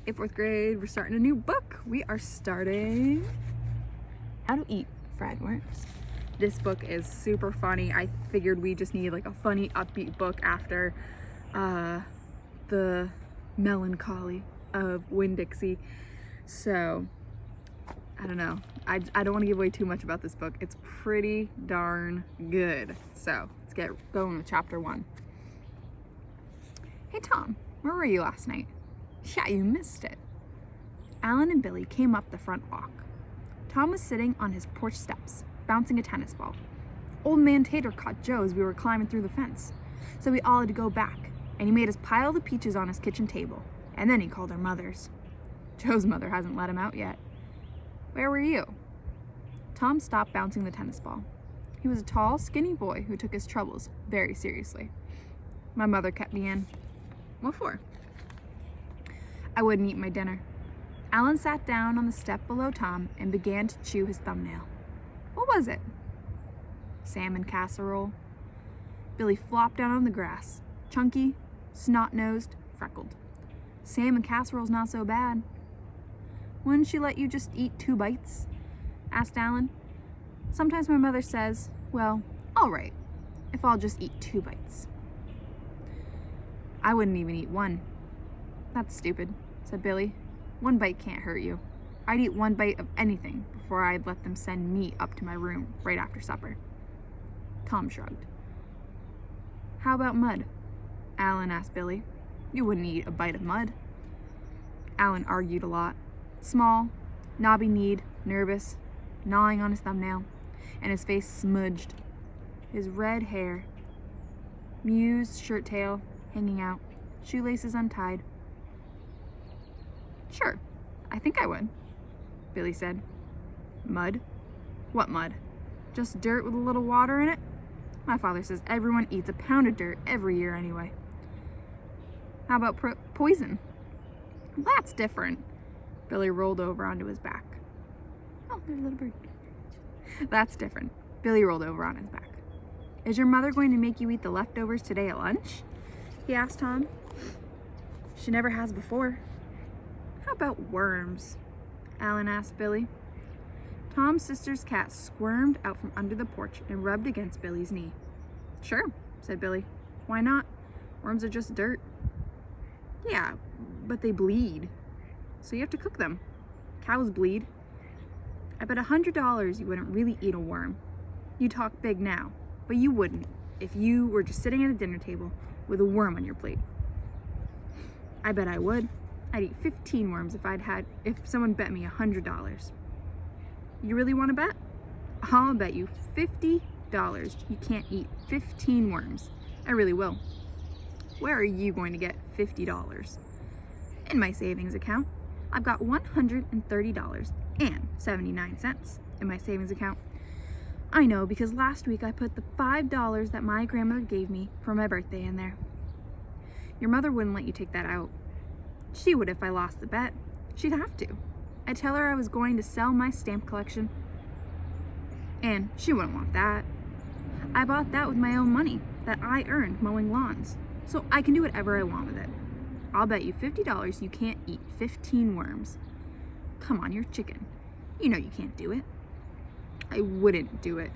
Hey, fourth grade, we're starting a new book. We are starting How to Eat Fried Worms. This book is super funny. I figured we just need like a funny, upbeat book after the melancholy of Winn-Dixie. So, I don't know. I don't want to give away too much about this book. It's pretty darn good. So, let's get going with chapter 1. Hey Tom, where were you last night? Yeah, you missed it. Alan and Billy came up the front walk. Tom was sitting on his porch steps, bouncing a tennis ball. Old Man Tater caught Joe as we were climbing through the fence, so we all had to go back, and he made us pile the peaches on his kitchen table, and then he called our mothers. Joe's mother hasn't let him out yet. Where were you? Tom stopped bouncing the tennis ball. He was a tall, skinny boy who took his troubles very seriously. My mother kept me in. What for? I wouldn't eat my dinner. Alan sat down on the step below Tom and began to chew his thumbnail. What was it? Salmon casserole. Billy flopped down on the grass, chunky, snot-nosed, freckled. Salmon casserole's not so bad. Wouldn't she let you just eat 2 bites? Asked Alan. Sometimes my mother says, well, all right, if I'll just eat 2 bites. I wouldn't even eat 1. That's stupid, said Billy. 1 bite can't hurt you. I'd eat 1 bite of anything before I'd let them send me up to my room right after supper. Tom shrugged. How about mud? Alan asked Billy. You wouldn't eat a bite of mud. Alan argued a lot. Small, knobby-kneed, nervous, gnawing on his thumbnail, and his face smudged. His red hair, Mew's shirt tail hanging out, shoelaces untied. Sure, I think I would, Billy said. Mud? What mud? Just dirt with a little water in it? My father says everyone eats a pound of dirt every year anyway. How about poison? That's different. Billy rolled over onto his back. Oh, there's a little bird. That's different. Billy rolled over on his back. Is your mother going to make you eat the leftovers today at lunch? He asked Tom. She never has before. How about worms? Alan asked Billy. Tom's sister's cat squirmed out from under the porch and rubbed against Billy's knee. Sure, said Billy. Why not? Worms are just dirt. Yeah, but they bleed. So you have to cook them. Cows bleed. I bet $100 you wouldn't really eat a worm. You talk big now, but you wouldn't if you were just sitting at a dinner table with a worm on your plate. I bet I would. I'd eat 15 worms if someone bet me $100. You really want to bet? I'll bet you $50 you can't eat 15 worms. I really will. Where are you going to get $50? In my savings account. I've got $130.79 in my savings account. I know because last week I put the $5 that my grandmother gave me for my birthday in there. Your mother wouldn't let you take that out. She would if I lost the bet. She'd have to. I'd tell her I was going to sell my stamp collection. And she wouldn't want that. I bought that with my own money that I earned mowing lawns, so I can do whatever I want with it. I'll bet you $50 you can't eat 15 worms. Come on, you're chicken. You know you can't do it. I wouldn't do it,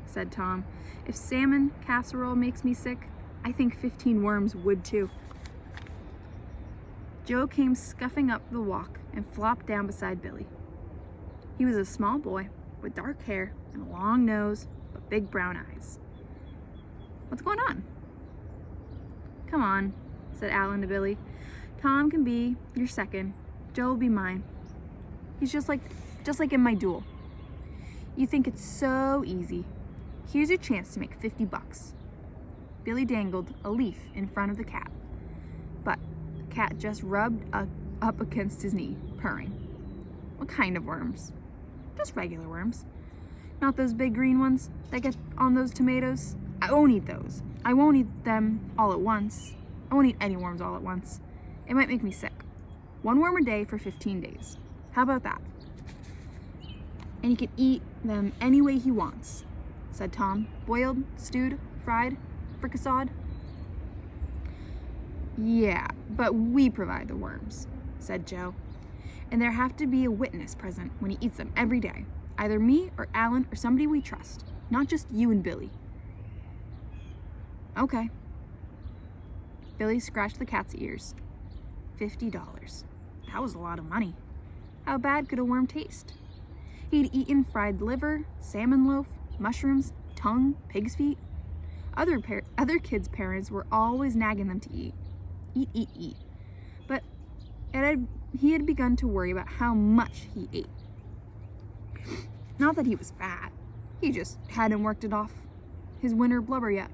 said Tom. If salmon casserole makes me sick, I think 15 worms would too. Joe came scuffing up the walk and flopped down beside Billy. He was a small boy with dark hair and a long nose, but big brown eyes. What's going on? Come on, said Alan to Billy. Tom can be your second. Joe will be mine. He's just like in my duel. You think it's so easy. Here's your chance to make $50. Billy dangled a leaf in front of the cat, but the cat just rubbed up against his knee, purring. What kind of worms? Just regular worms. Not those big green ones that get on those tomatoes. I won't eat those. I won't eat them all at once. I won't eat any worms all at once. It might make me sick. 1 worm a day for 15 days. How about that? And he can eat them any way he wants, said Tom. Boiled, stewed, fried, fricasseed. Yeah, but we provide the worms. said Joe. "And there have to be a witness present when he eats them every day. Either me or Alan or somebody we trust. Not just you and Billy." "Okay." Billy scratched the cat's ears. $50. That was a lot of money. How bad could a worm taste? He'd eaten fried liver, salmon loaf, mushrooms, tongue, pig's feet. Other kids' parents were always nagging them to eat. Eat. But he had begun to worry about how much he ate. Not that he was fat. He just hadn't worked it off his winter blubber yet.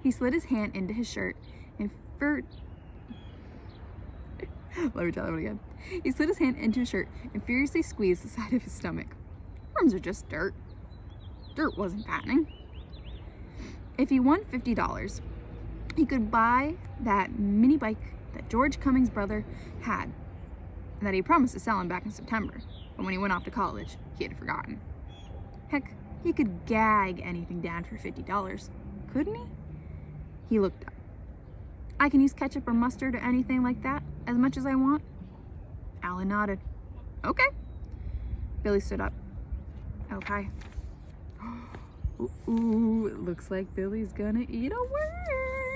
He slid his hand into his shirt and Let me tell that one again. He slid his hand into his shirt and furiously squeezed the side of his stomach. Worms are just dirt. Dirt wasn't fattening. If he won $50, he could buy that mini bike that George Cummings' brother had and that he promised to sell him back in September, but when he went off to college, he had forgotten. Heck, he could gag anything down for $50, couldn't he? He looked up. "I can use ketchup or mustard or anything like that as much as I want?" Alan nodded. "Okay." Billy stood up. "Okay." Ooh, it looks like Billy's gonna eat a worm.